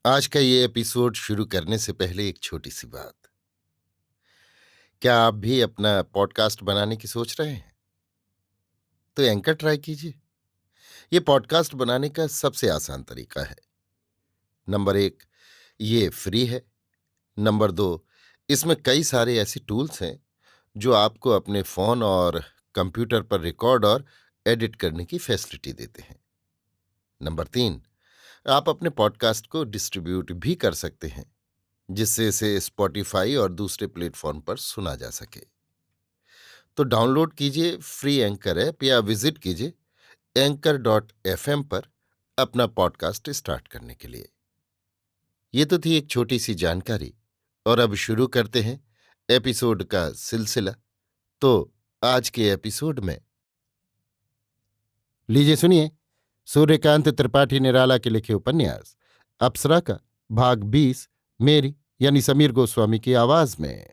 आज का ये एपिसोड शुरू करने से पहले एक छोटी सी बात। क्या आप भी अपना पॉडकास्ट बनाने की सोच रहे हैं? तो एंकर ट्राई कीजिए। ये पॉडकास्ट बनाने का सबसे आसान तरीका है। नंबर 1, ये फ्री है। नंबर 2, इसमें कई सारे ऐसे टूल्स हैं जो आपको अपने फोन और कंप्यूटर पर रिकॉर्ड और एडिट करने की फैसिलिटी देते हैं। नंबर 3, आप अपने पॉडकास्ट को डिस्ट्रीब्यूट भी कर सकते हैं, जिससे इसे स्पॉटिफाई और दूसरे प्लेटफॉर्म पर सुना जा सके। तो डाउनलोड कीजिए फ्री एंकर ऐप या विजिट कीजिए anchor.fm पर अपना पॉडकास्ट स्टार्ट करने के लिए। ये तो थी एक छोटी सी जानकारी, और अब शुरू करते हैं एपिसोड का सिलसिला। तो आज के एपिसोड में लीजिए सुनिए सूर्यकांत त्रिपाठी निराला के लिखे उपन्यास अप्सरा का भाग 20 मेरी यानी समीर गोस्वामी की आवाज में।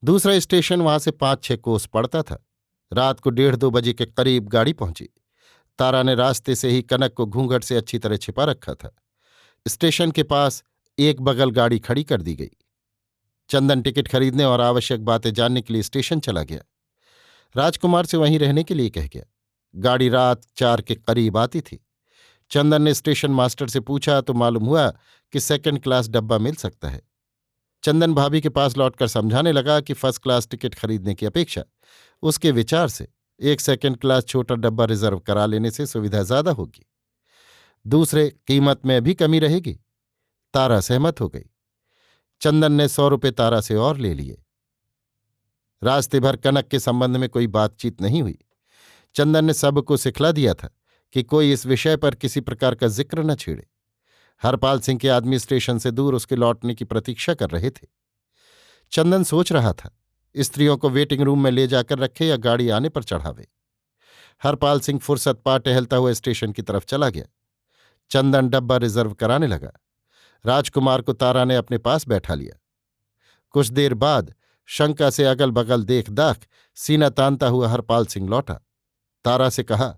दूसरा स्टेशन वहां से 5-6 कोस पड़ता था। रात को 1:30-2 बजे के करीब गाड़ी पहुंची। तारा ने रास्ते से ही कनक को घूंघट से अच्छी तरह छिपा रखा था। स्टेशन के पास एक बगल गाड़ी खड़ी कर दी गई। चंदन टिकट खरीदने और आवश्यक बातें जानने के लिए स्टेशन चला गया। राजकुमार से वहीं रहने के लिए कह गया। गाड़ी रात 4 के करीब आती थी। चंदन ने स्टेशन मास्टर से पूछा तो मालूम हुआ कि सेकंड क्लास डब्बा मिल सकता है। चंदन भाभी के पास लौटकर समझाने लगा कि फर्स्ट क्लास टिकट खरीदने की अपेक्षा उसके विचार से एक सेकंड क्लास छोटा डब्बा रिजर्व करा लेने से सुविधा ज्यादा होगी। दूसरे, कीमत में भी कमी रहेगी। तारा सहमत हो गई। चंदन ने 100 रुपये तारा से और ले लिए। रास्ते भर कनक के संबंध में कोई बातचीत नहीं हुई। चंदन ने सबको सिखला दिया था कि कोई इस विषय पर किसी प्रकार का जिक्र न छेड़े। हरपाल सिंह के आदमी स्टेशन से दूर उसके लौटने की प्रतीक्षा कर रहे थे। चंदन सोच रहा था स्त्रियों को वेटिंग रूम में ले जाकर रखे या गाड़ी आने पर चढ़ावे। हरपाल सिंह फुर्सत पा टहलता हुआ स्टेशन की तरफ चला गया। चंदन डब्बा रिजर्व कराने लगा। राजकुमार को तारा ने अपने पास बैठा लिया। कुछ देर बाद शंका से अगल बगल देख दाख सीना तानता हुआ हरपाल सिंह लौटा। तारा से कहा,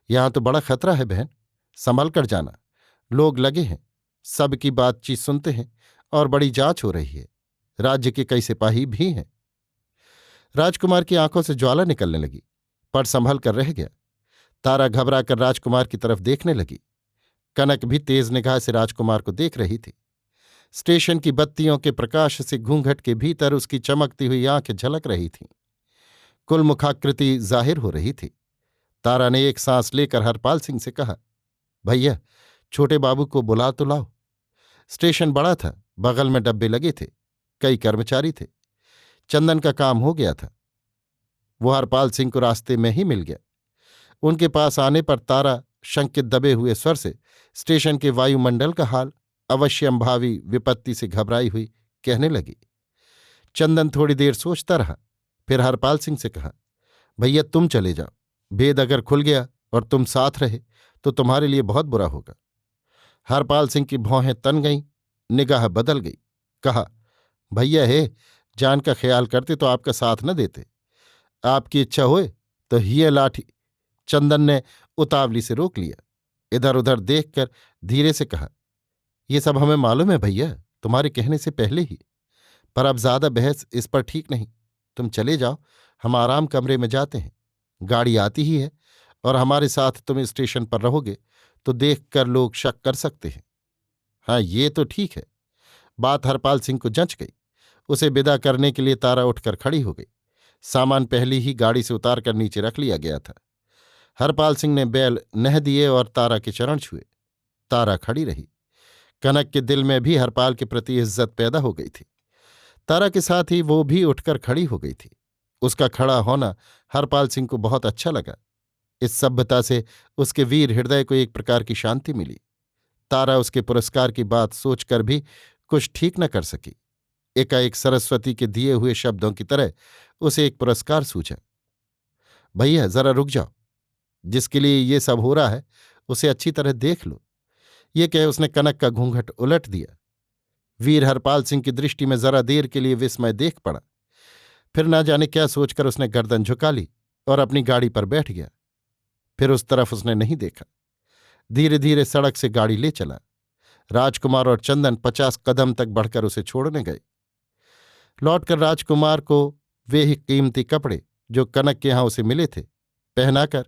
यहां तो बड़ा खतरा है बहन, संभल कर जाना। लोग लगे हैं, सबकी बातचीत सुनते हैं और बड़ी जांच हो रही है। राज्य के कई सिपाही भी हैं। राजकुमार की आंखों से ज्वाला निकलने लगी, पर संभल कर रह गया। तारा घबरा कर राजकुमार की तरफ देखने लगी। कनक भी तेज निगाह से राजकुमार को देख रही थी। स्टेशन की बत्तियों के प्रकाश से घूंघट के भीतर उसकी चमकती हुई आंखें झलक रही थीं। कुल मुखाकृति जाहिर हो रही थी। तारा ने एक सांस लेकर हरपाल सिंह से कहा, भैया, छोटे बाबू को बुला तो लाओ। स्टेशन बड़ा था, बगल में डब्बे लगे थे, कई कर्मचारी थे। चंदन का काम हो गया था। वो हरपाल सिंह को रास्ते में ही मिल गया। उनके पास आने पर तारा शंकित दबे हुए स्वर से स्टेशन के वायुमंडल का हाल, अवश्यंभावी विपत्ति से घबराई हुई कहने लगी। चंदन थोड़ी देर सोचता रहा, फिर हरपाल सिंह से कहा, भैया तुम चले जाओ। भेद अगर खुल गया और तुम साथ रहे तो तुम्हारे लिए बहुत बुरा होगा। हरपाल सिंह की भौहें तन गईं, निगाह बदल गई। कहा, भैया हे, जान का ख्याल करते तो आपका साथ न देते। आपकी इच्छा होए तो हिय लाठी। चंदन ने उतावली से रोक लिया। इधर उधर देखकर धीरे से कहा, ये सब हमें मालूम है भैया, तुम्हारे कहने से पहले ही। पर अब ज्यादा बहस इस पर ठीक नहीं। तुम चले जाओ, हम आराम कमरे में जाते हैं। गाड़ी आती ही है, और हमारे साथ तुम स्टेशन पर रहोगे तो देखकर लोग शक कर सकते हैं। हाँ, ये तो ठीक है। बात हरपाल सिंह को जंच गई। उसे विदा करने के लिए तारा उठकर खड़ी हो गई। सामान पहले ही गाड़ी से उतार कर नीचे रख लिया गया था। हरपाल सिंह ने बैल नह दिए और तारा के चरण छुए। तारा खड़ी रही। कनक के दिल में भी हरपाल के प्रति इज्जत पैदा हो गई थी। तारा के साथ ही वो भी उठकर खड़ी हो गई थी। उसका खड़ा होना हरपाल सिंह को बहुत अच्छा लगा। इस सभ्यता से उसके वीर हृदय को एक प्रकार की शांति मिली। तारा उसके पुरस्कार की बात सोचकर भी कुछ ठीक न कर सकी। एकाएक सरस्वती के दिए हुए शब्दों की तरह उसे एक पुरस्कार सूझा। भैया जरा रुक जाओ, जिसके लिए ये सब हो रहा है उसे अच्छी तरह देख लो। ये कह उसने कनक का घूंघट उलट दिया। वीर हरपाल सिंह की दृष्टि में जरा देर के लिए विस्मय देख पड़ा। फिर न जाने क्या सोचकर उसने गर्दन झुका ली और अपनी गाड़ी पर बैठ गया। फिर उस तरफ उसने नहीं देखा। धीरे धीरे सड़क से गाड़ी ले चला। राजकुमार और चंदन 50 कदम तक बढ़कर उसे छोड़ने गए। लौटकर राजकुमार को वे ही कीमती कपड़े जो कनक के यहां उसे मिले थे पहनाकर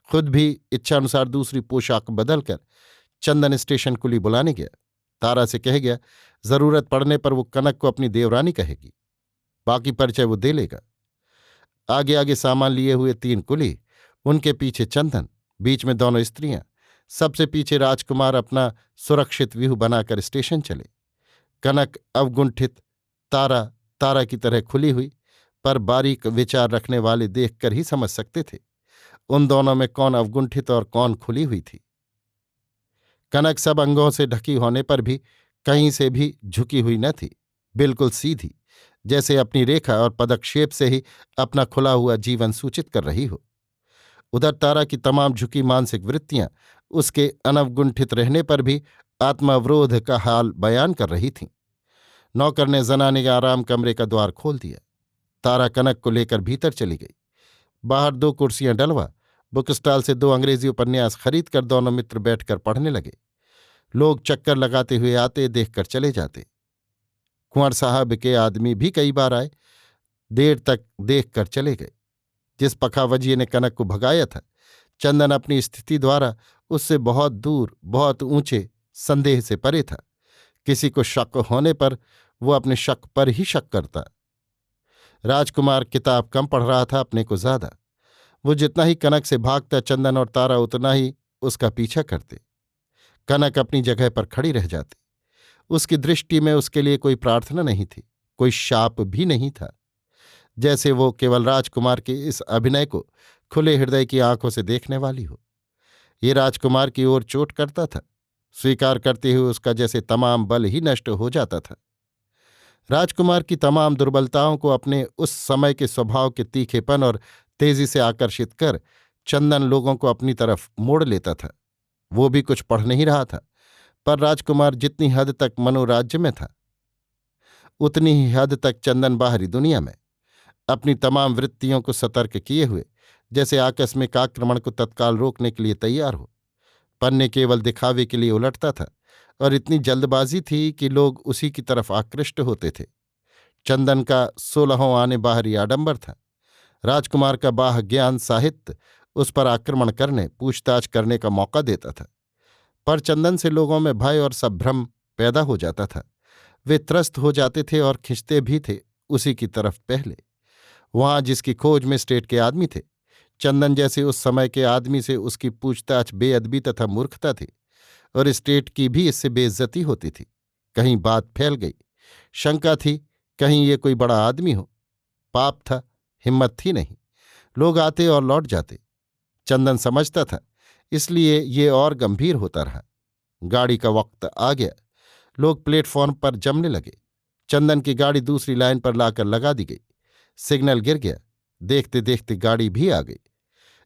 खुद भी इच्छानुसार दूसरी पोशाक बदलकर चंदन स्टेशन कुली बुलाने गया। तारा से कह गया जरूरत पड़ने पर वो कनक को अपनी देवरानी कहेगी, बाकी परिचय वो दे लेगा। आगे आगे सामान लिए हुए 3 कुली, उनके पीछे चंदन, बीच में दोनों स्त्रियां, सबसे पीछे राजकुमार अपना सुरक्षित व्यूह बनाकर स्टेशन चले। कनक अवगुंठित, तारा तारा की तरह खुली हुई, पर बारीक विचार रखने वाले देखकर ही समझ सकते थे उन दोनों में कौन अवगुंठित और कौन खुली हुई थी। कनक सब अंगों से ढकी होने पर भी कहीं से भी झुकी हुई न थी, बिल्कुल सीधी, जैसे अपनी रेखा और पदक्षेप से ही अपना खुला हुआ जीवन सूचित कर रही हो। उधर तारा की तमाम झुकी मानसिक वृत्तियां उसके अनवगुंठित रहने पर भी आत्मावरोध का हाल बयान कर रही थीं। नौकर ने जनाने के आराम कमरे का द्वार खोल दिया। तारा कनक को लेकर भीतर चली गई। बाहर 2 कुर्सियां डलवा बुक स्टॉल से 2 अंग्रेजी उपन्यास खरीदकर दोनों मित्र बैठकर पढ़ने लगे। लोग चक्कर लगाते हुए आते, देखकर चले जाते। कुंवर साहब के आदमी भी कई बार आए, देर तक देखकर चले गए। जिस पखावजिए ने कनक को भगाया था, चंदन अपनी स्थिति द्वारा उससे बहुत दूर, बहुत ऊंचे संदेह से परे था। किसी को शक होने पर वो अपने शक पर ही शक करता। राजकुमार किताब कम पढ़ रहा था, अपने को ज्यादा। वो जितना ही कनक से भागता, चंदन और तारा उतना ही उसका पीछा करते। कनक अपनी जगह पर खड़ी रह जाती। उसकी दृष्टि में उसके लिए कोई प्रार्थना नहीं थी, कोई शाप भी नहीं था। जैसे वो केवल राजकुमार के इस अभिनय को खुले हृदय की आंखों से देखने वाली हो। ये राजकुमार की ओर चोट करता था। स्वीकार करते हुए उसका जैसे तमाम बल ही नष्ट हो जाता था। राजकुमार की तमाम दुर्बलताओं को अपने उस समय के स्वभाव के तीखेपन और तेजी से आकर्षित कर चंदन लोगों को अपनी तरफ मोड़ लेता था। वो भी कुछ पढ़ नहीं रहा था, पर राजकुमार जितनी हद तक मनोराज्य में था, उतनी ही हद तक चंदन बाहरी दुनिया में, अपनी तमाम वृत्तियों को सतर्क किए हुए जैसे आकस्मिक आक्रमण को तत्काल रोकने के लिए तैयार हो। पन्ने केवल दिखावे के लिए उलटता था और इतनी जल्दबाजी थी कि लोग उसी की तरफ आकृष्ट होते थे। चंदन का 16वां आने बाहरी आडंबर था। राजकुमार का बाह ज्ञान साहित्य उस पर आक्रमण करने, पूछताछ करने का मौका देता था, पर चंदन से लोगों में भय और संभ्रम पैदा हो जाता था। वे त्रस्त हो जाते थे और खिंचते भी थे उसी की तरफ पहले। वहां जिसकी खोज में स्टेट के आदमी थे, चंदन जैसे उस समय के आदमी से उसकी पूछताछ बेअदबी तथा मूर्खता थी, और स्टेट की भी इससे बेइज्जती होती थी। कहीं बात फैल गई, शंका थी कहीं ये कोई बड़ा आदमी हो। पाप था, हिम्मत थी नहीं। लोग आते और लौट जाते। चंदन समझता था, इसलिए ये और गंभीर होता रहा। गाड़ी का वक्त आ गया। लोग प्लेटफॉर्म पर जमने लगे। चंदन की गाड़ी दूसरी लाइन पर लाकर लगा दी गई। सिग्नल गिर गया। देखते देखते गाड़ी भी आ गई।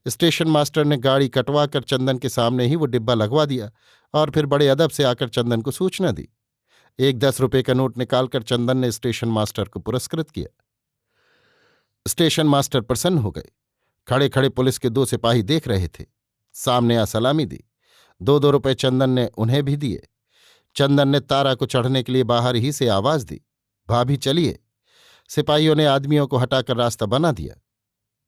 स्टेशन मास्टर ने गाड़ी कटवा कर चंदन के सामने ही वो डिब्बा लगवा दिया और फिर बड़े अदब से आकर चंदन को सूचना दी। एक 10 रुपये का नोट निकालकर चंदन ने स्टेशन मास्टर को पुरस्कृत किया। स्टेशन मास्टर प्रसन्न हो गए। खड़े खड़े पुलिस के 2 सिपाही देख रहे थे। सामने आ सलामी दी। 2-2 रुपये चंदन ने उन्हें भी दिए। चंदन ने तारा को चढ़ने के लिए बाहर ही से आवाज दी, भाभी चलिए। सिपाहियों ने आदमियों को हटाकर रास्ता बना दिया।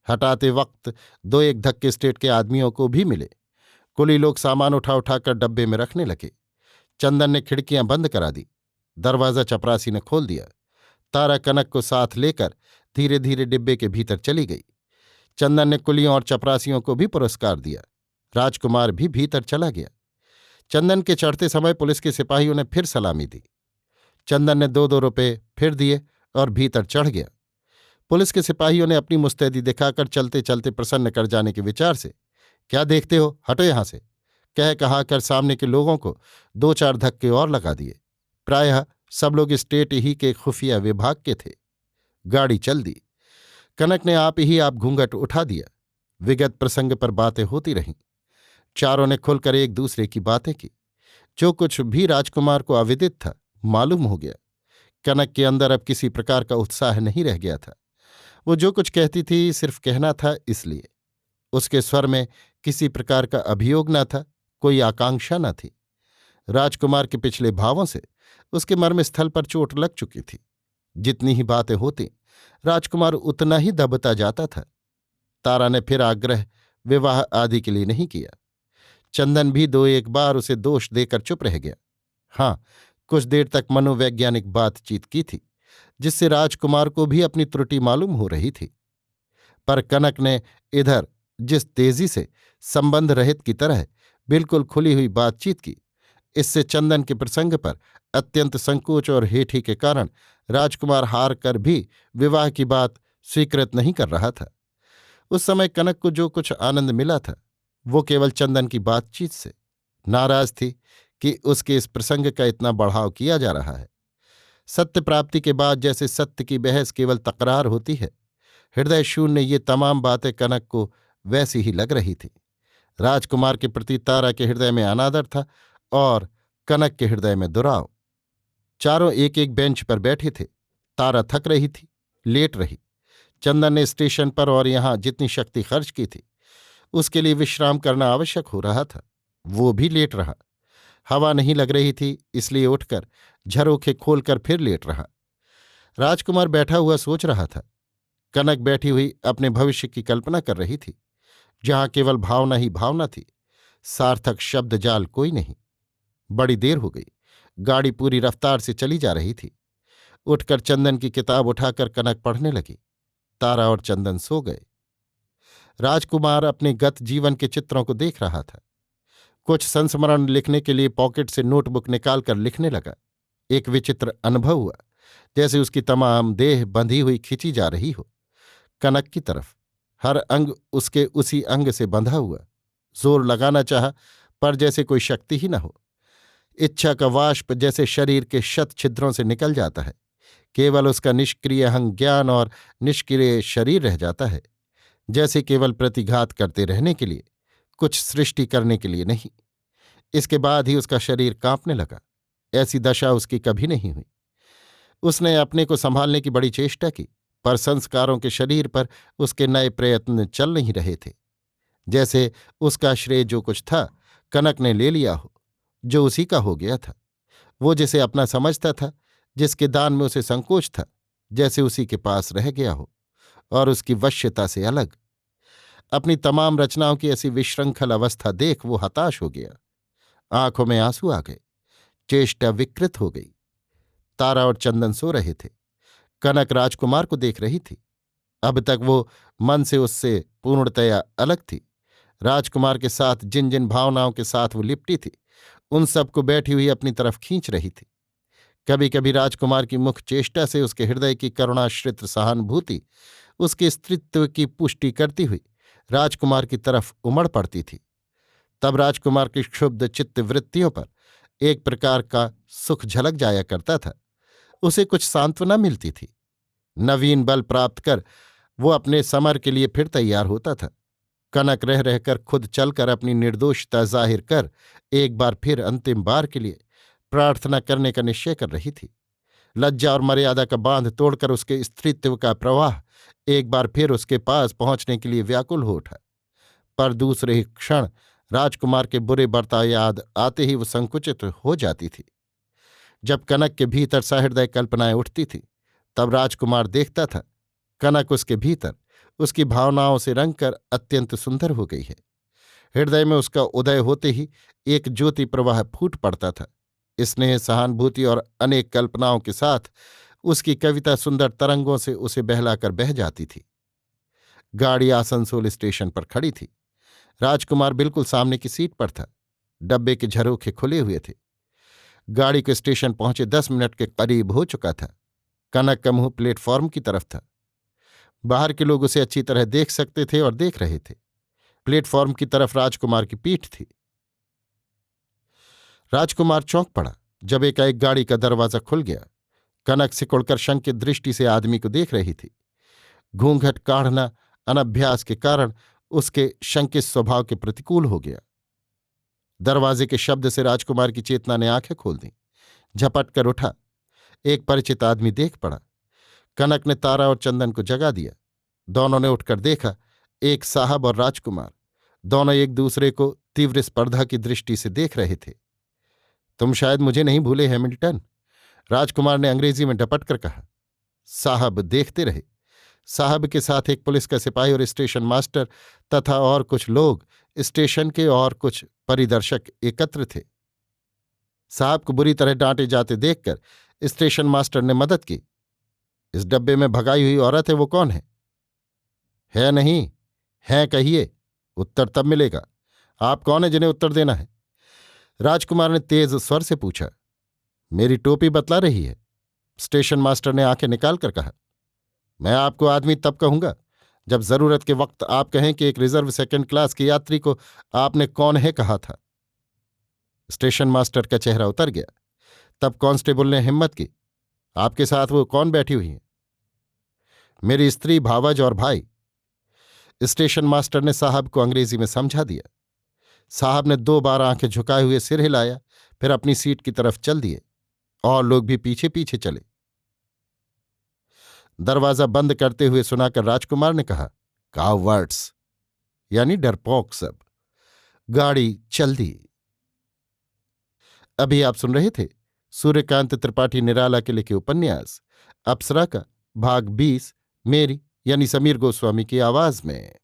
हटाते वक्त 2-1 धक्के स्टेट के आदमियों को भी मिले। कुली लोग सामान उठा उठाकर डब्बे में रखने लगे। चंदन ने खिड़कियां बंद करा दी। दरवाज़ा चपरासी ने खोल दिया। तारा कनक को साथ लेकर धीरे धीरे डिब्बे के भीतर चली गई। चंदन ने कुलियों और चपरासियों को भी पुरस्कार दिया। राजकुमार भी भीतर चला गया। चंदन के चढ़ते समय पुलिस के सिपाहियों ने फिर सलामी दी। चंदन ने 2-2 रुपये फिर दिए और भीतर चढ़ गया। पुलिस के सिपाहियों ने अपनी मुस्तैदी दिखाकर चलते चलते प्रसन्न कर जाने के विचार से, क्या देखते हो, हटो यहां से, कह कहाकर सामने के लोगों को 2-4 धक्के और लगा दिए। प्रायः सब लोग स्टेट ही के खुफिया विभाग के थे। गाड़ी चल दी। कनक ने आप ही आप घूंघट उठा दिया। विगत प्रसंग पर बातें होती रहीं। चारों ने खुलकर एक दूसरे की बातें की। जो कुछ भी राजकुमार को अविदित था मालूम हो गया। कनक के अंदर अब किसी प्रकार का उत्साह नहीं रह गया था। वो जो कुछ कहती थी सिर्फ कहना था, इसलिए उसके स्वर में किसी प्रकार का अभियोग न था, कोई आकांक्षा न थी। राजकुमार के पिछले भावों से उसके मर्मस्थल पर चोट लग चुकी थी। जितनी ही बातें होती, राजकुमार उतना ही दबता जाता था। तारा ने फिर आग्रह विवाह आदि के लिए नहीं किया। चंदन भी दो एक बार उसे दोष देकर चुप रह गया। हाँ, कुछ देर तक मनोवैज्ञानिक बातचीत की थी, जिससे राजकुमार को भी अपनी त्रुटि मालूम हो रही थी। पर कनक ने इधर जिस तेजी से संबंध रहित की तरह बिल्कुल खुली हुई बातचीत की, इससे चंदन के प्रसंग पर अत्यंत संकोच और हेठी के कारण राजकुमार हार कर भी विवाह की बात स्वीकृत नहीं कर रहा था। उस समय कनक को जो कुछ आनंद मिला था, वो केवल चंदन की बातचीत से। नाराज थी कि उसके इस प्रसंग का इतना बढ़ाव किया जा रहा है। सत्य प्राप्ति के बाद जैसे सत्य की बहस केवल तकरार होती है, हृदय शून्य ये तमाम बातें कनक को वैसी ही लग रही थी। राजकुमार के प्रति तारा के हृदय में अनादर था और कनक के हृदय में दुराव। चारों एक एक बेंच पर बैठे थे। तारा थक रही थी, लेट रही। चंदन ने स्टेशन पर और यहां जितनी शक्ति खर्च की थी, उसके लिए विश्राम करना आवश्यक हो रहा था। वो भी लेट रहा। हवा नहीं लग रही थी, इसलिए उठकर झरोखे खोलकर फिर लेट रहा। राजकुमार बैठा हुआ सोच रहा था। कनक बैठी हुई अपने भविष्य की कल्पना कर रही थी, जहां केवल भावना ही भावना थी, सार्थक शब्द जाल कोई नहीं। बड़ी देर हो गई। गाड़ी पूरी रफ्तार से चली जा रही थी। उठकर चंदन की किताब उठाकर कनक पढ़ने लगी। तारा और चंदन सो गए। राजकुमार अपने गत जीवन के चित्रों को देख रहा था। कुछ संस्मरण लिखने के लिए पॉकेट से नोटबुक निकालकर लिखने लगा। एक विचित्र अनुभव हुआ, जैसे उसकी तमाम देह बंधी हुई खिंची जा रही हो कनक की तरफ। हर अंग उसके उसी अंग से बंधा हुआ। जोर लगाना चाहा, पर जैसे कोई शक्ति ही न हो। इच्छा का वाष्प जैसे शरीर के शत छिद्रों से निकल जाता है। केवल उसका निष्क्रिय अहं ज्ञान और निष्क्रिय शरीर रह जाता है, जैसे केवल प्रतिघात करते रहने के लिए, कुछ सृष्टि करने के लिए नहीं। इसके बाद ही उसका शरीर कांपने लगा। ऐसी दशा उसकी कभी नहीं हुई। उसने अपने को संभालने की बड़ी चेष्टा की, पर संस्कारों के शरीर पर उसके नए प्रयत्न चल नहीं रहे थे। जैसे उसका श्रेय जो कुछ था, कनक ने ले लिया हो, जो उसी का हो गया था। वो जिसे अपना समझता था, जिसके दान में उसे संकोच था, जैसे उसी के पास रह गया हो और उसकी वश्यता से अलग। अपनी तमाम रचनाओं की ऐसी विशृंखल अवस्था देख वो हताश हो गया। आंखों में आंसू आ गए। चेष्टा विकृत हो गई। तारा और चंदन सो रहे थे। कनक राजकुमार को देख रही थी। अब तक वो मन से उससे पूर्णतया अलग थी। राजकुमार के साथ जिन जिन भावनाओं के साथ वो लिपटी थी, उन सबको बैठी हुई अपनी तरफ खींच रही थी। कभी कभी राजकुमार की मुख चेष्टा से उसके हृदय की करुणाश्रित सहानुभूति उसके स्त्रीत्व की पुष्टि करती हुई राजकुमार की तरफ उमड़ पड़ती थी। तब राजकुमार की क्षुब्ध चित्त वृत्तियों पर एक प्रकार का सुख झलक जाया करता था। उसे कुछ सांत्वना मिलती थी। नवीन बल प्राप्त कर वो अपने समर के लिए फिर तैयार होता था। कनक रह रहकर खुद चलकर अपनी निर्दोषता जाहिर कर एक बार फिर अंतिम बार के लिए प्रार्थना करने का निश्चय कर रही थी। लज्जा और मर्यादा का बांध तोड़कर उसके स्त्रीत्व का प्रवाह एक बार फिर उसके पास पहुंचने के लिए व्याकुल हो उठा। पर दूसरे ही क्षण राजकुमार के बुरे बर्ताव याद आते ही वो संकुचित हो जाती थी। जब कनक के भीतर सहृदय कल्पनाएं उठती थी, तब राजकुमार देखता था कनक उसके भीतर उसकी भावनाओं से रंगकर अत्यंत सुंदर हो गई है। हृदय में उसका उदय होते ही एक ज्योति प्रवाह फूट पड़ता था। स्नेह, सहानुभूति और अनेक कल्पनाओं के साथ उसकी कविता सुंदर तरंगों से उसे बहलाकर बह जाती थी। गाड़ी आसनसोल स्टेशन पर खड़ी थी। राजकुमार बिल्कुल सामने की सीट पर था। डब्बे के झरोखे खुले हुए थे। गाड़ी को स्टेशन पहुंचे 10 मिनट के करीब हो चुका था। कनक का मुंह प्लेटफॉर्म की तरफ था। बाहर के लोग उसे अच्छी तरह देख सकते थे और देख रहे थे। प्लेटफॉर्म की तरफ राजकुमार की पीठ थी। राजकुमार चौंक पड़ा जब एकाएक गाड़ी का दरवाजा खुल गया। कनक सिकुड़कर शंकित दृष्टि से आदमी को देख रही थी। घूंघट काढ़ना अनभ्यास के कारण उसके शंकित स्वभाव के प्रतिकूल हो गया। दरवाजे के शब्द से राजकुमार की चेतना ने आंखें खोल दी। झपट कर उठा। एक परिचित आदमी देख पड़ा। कनक ने तारा और चंदन को जगा दिया। दोनों ने उठकर देखा, एक साहब और राजकुमार दोनों एक दूसरे को तीव्र स्पर्धा की दृष्टि से देख रहे थे। तुम शायद मुझे नहीं भूले, हैमिल्टन, राजकुमार ने अंग्रेजी में डपट कर कहा। साहब देखते रहे। साहब के साथ एक पुलिस का सिपाही और स्टेशन मास्टर तथा और कुछ लोग, स्टेशन के और कुछ परिदर्शक एकत्र थे। साहब को बुरी तरह डांटे जाते देखकर स्टेशन मास्टर ने मदद की। इस डब्बे में भगाई हुई औरत है, वो कौन है? है नहीं, है कहिए, उत्तर तब मिलेगा। आप कौन है जिन्हें उत्तर देना है? राजकुमार ने तेज स्वर से पूछा। मेरी टोपी बतला रही है, स्टेशन मास्टर ने आंखें निकाल कर कहा। मैं आपको आदमी तब कहूंगा जब जरूरत के वक्त आप कहें कि एक रिजर्व सेकंड क्लास के यात्री को आपने कौन है कहा था। स्टेशन मास्टर का चेहरा उतर गया। तब कांस्टेबल ने हिम्मत की। आपके साथ वो कौन बैठी हुई है? मेरी स्त्री, भावज और भाई। स्टेशन मास्टर ने साहब को अंग्रेजी में समझा दिया। साहब ने 2 बार आंखें झुकाए हुए सिर हिलाया, फिर अपनी सीट की तरफ चल दिए। और लोग भी पीछे पीछे चले। दरवाजा बंद करते हुए सुनाकर राजकुमार ने कहा, कावर्ड्स, यानी डरपोक सब। गाड़ी चल दी। अभी आप सुन रहे थे सूर्यकांत त्रिपाठी निराला के लिखे उपन्यास अप्सरा का भाग 20, मेरी यानी समीर गोस्वामी की आवाज में।